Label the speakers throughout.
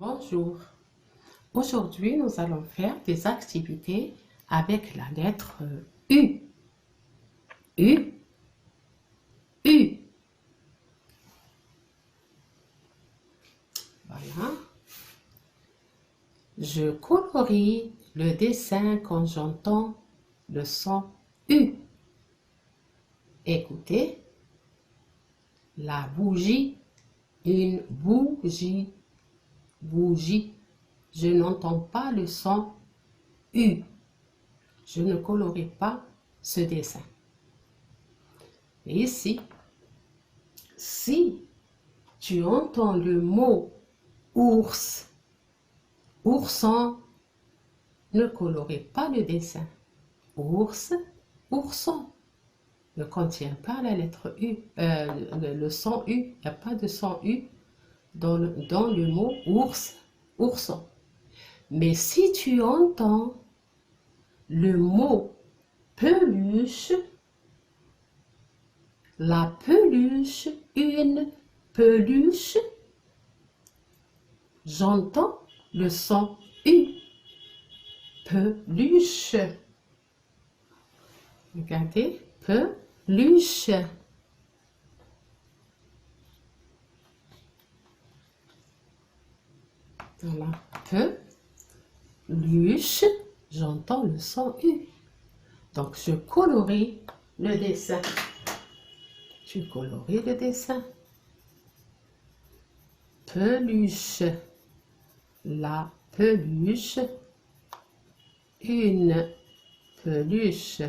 Speaker 1: Bonjour. Aujourd'hui, nous allons faire des activités avec la lettre U. U. U. Voilà. Je colorie le dessin quand j'entends le son U. Écoutez. La bougie. Une bougie. Bougie. Je n'entends pas le son U. Je ne colorie pas ce dessin. Et ici, si tu entends le mot ours, ourson, ne colorie pas le dessin. Ours, ourson ne contient pas la lettre U, le son U. Il n'y a pas de son U dans le mot ours, ourson. Mais si tu entends le mot peluche, la peluche, une peluche, j'entends le son U. Peluche. Regardez, peluche. Voilà, peluche, j'entends le son U. Donc, je colorie le dessin. Tu colories le dessin. Peluche. La peluche. Une peluche.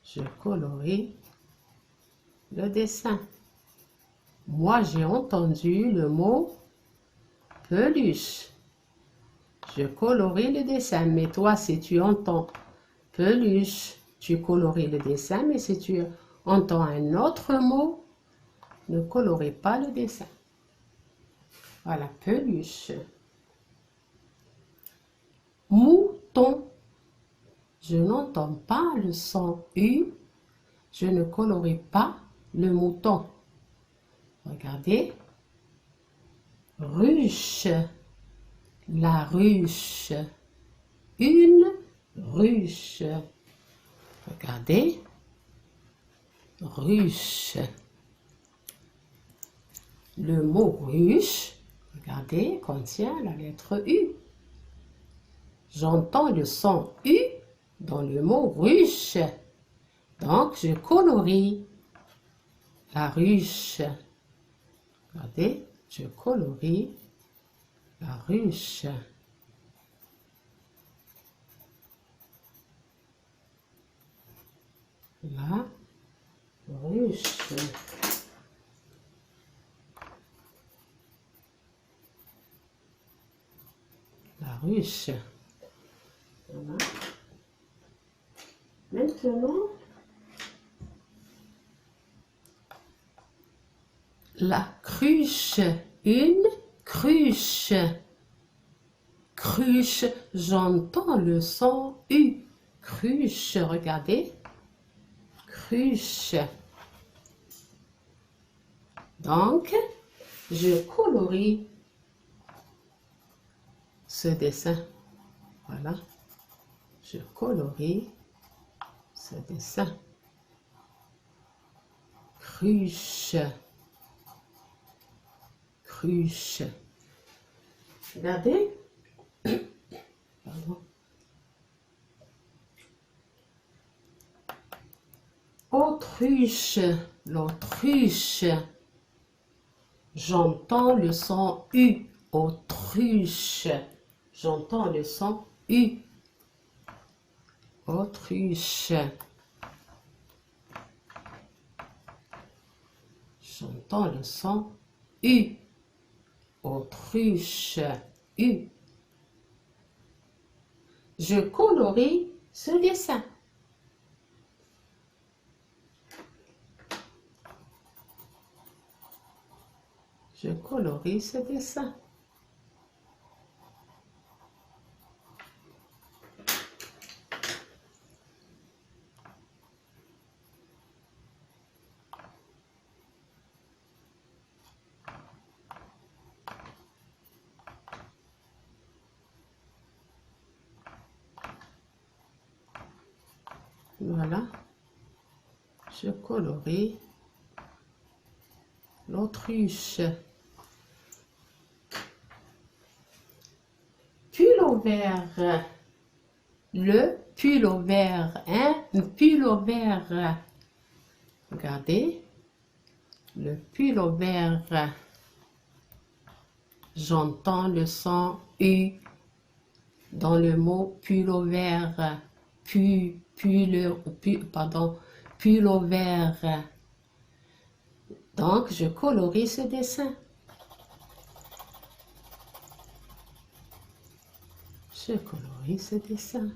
Speaker 1: Je colorie le dessin. Moi, j'ai entendu le mot peluche. Je colorie le dessin. Mais toi, si tu entends peluche, tu colories le dessin. Mais si tu entends un autre mot, ne colorie pas le dessin. Voilà, peluche. Mouton. Je n'entends pas le son U. Je ne colorie pas le mouton. Regardez. Ruche. La ruche. Une ruche. Regardez. Ruche. Le mot ruche, regardez, contient la lettre U. J'entends le son U dans le mot ruche. Donc, je colorie la ruche. Regardez, je colorie la ruche. La ruche. La ruche. Voilà. Maintenant, la cruche. Une cruche. Cruche, j'entends le son U. Cruche, regardez. Cruche. Donc, je colorie ce dessin. Voilà. Je colorie ce dessin. Cruche. Cruche. Regardez. Pardon. Autruche. L'autruche. J'entends le son U. Autruche. J'entends le son U. Autruche. J'entends le son U. Autruche. U. Je colorie ce dessin. Je colorie ce dessin. Voilà. Je colorie l'autruche. Pull-over. Le pull-over. Un pull-over. Regardez. Le pull-over. J'entends le son U dans le mot pull-over. Pull-over. Donc, je colorie ce dessin. Je colorie ce dessin.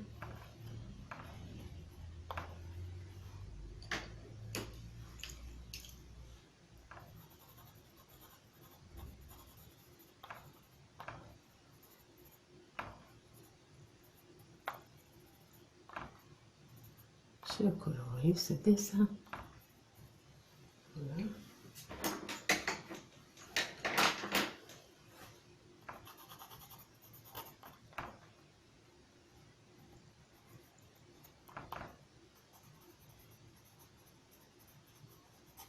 Speaker 1: Je colorie ce dessin. Voilà.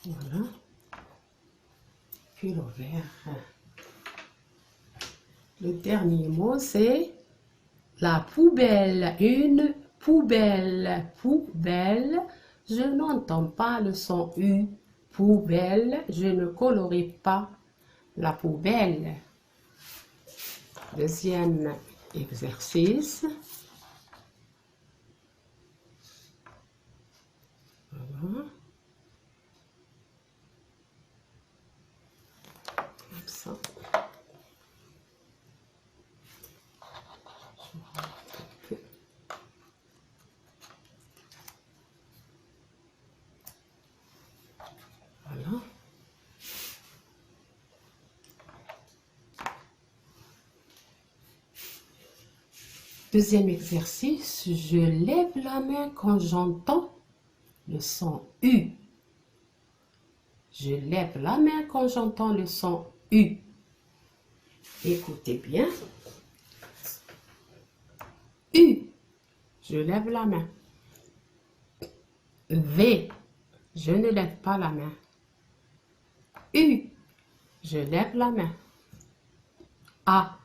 Speaker 1: Voilà. Puis l'ouvert. Le dernier mot, c'est la poubelle. Une poubelle. Poubelle. Je n'entends pas le son U. Poubelle. Je ne colorie pas la poubelle. Deuxième exercice. Voilà. Comme ça. Voilà. Deuxième exercice, je lève la main quand j'entends le son U. Je lève la main quand j'entends le son U. Écoutez bien. U. Je lève la main. V. Je ne lève pas la main. U. Je lève la main. A.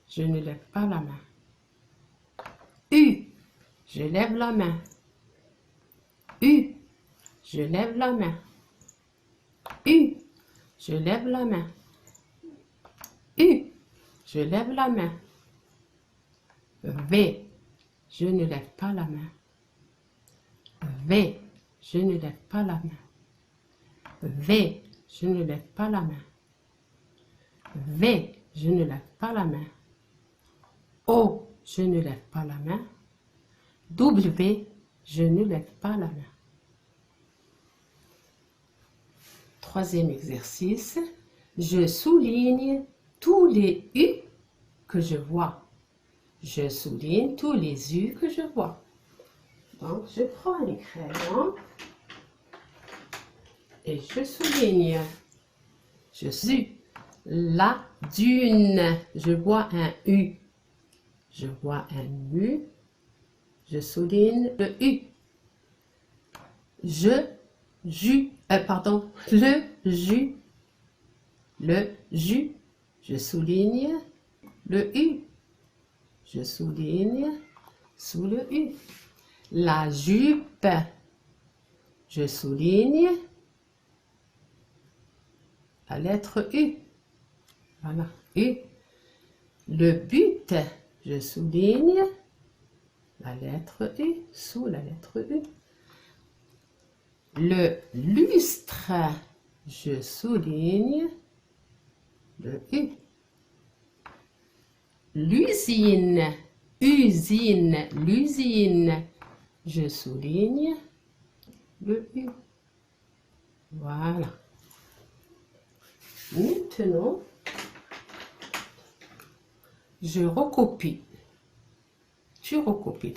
Speaker 1: Je ne lève pas la main. U. Je lève la main. U. Je lève la main. U. Je lève la main. U. Je lève la main. V. Je ne lève pas la main. V. Je ne lève pas la main. V. Je ne lève pas la main. V. Je ne lève pas la main. O. Je ne lève pas la main. W. Je ne lève pas la main. Troisième exercice. Je souligne tous les U que je vois. Je souligne tous les U que je vois. Donc, je prends les crayons et je souligne. Je suis la dune. Je vois un U. Je vois un U. Je souligne le U. Le jus. Le jus. Je souligne le U. Je souligne sous le U. La jupe. Je souligne la lettre U. Voilà, U. Le but. Je souligne la lettre U, sous la lettre U. Le lustre. Je souligne le U. L'usine. Usine. L'usine. Je souligne le U. Voilà. Maintenant, je recopie. Tu recopies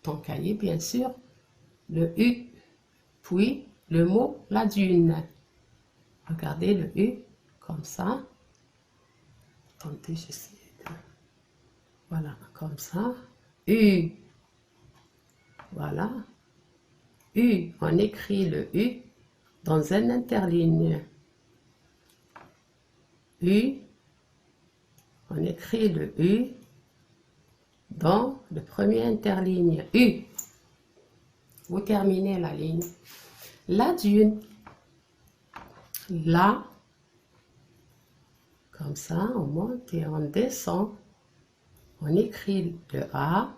Speaker 1: ton cahier, bien sûr, le U, puis le mot la dune. Regardez le U, comme ça. Attendez, j'essaie de... Voilà, comme ça. U. Voilà. U, on écrit le U dans un interligne. U, on écrit le U dans le premier interligne. U. Vous terminez la ligne. La dune. La. Comme ça, on monte et on descend. On écrit le A.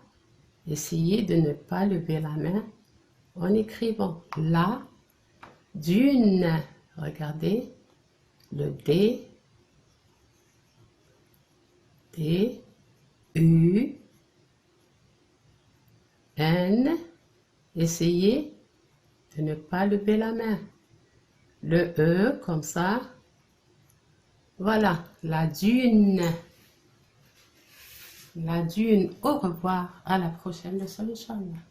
Speaker 1: Essayez de ne pas lever la main en écrivant la dune. Regardez le D. D. U. N. Essayez de ne pas lever la main. Le E, comme ça. Voilà, la dune. La dune. Au revoir. À la prochaine leçon, Inch'Allah.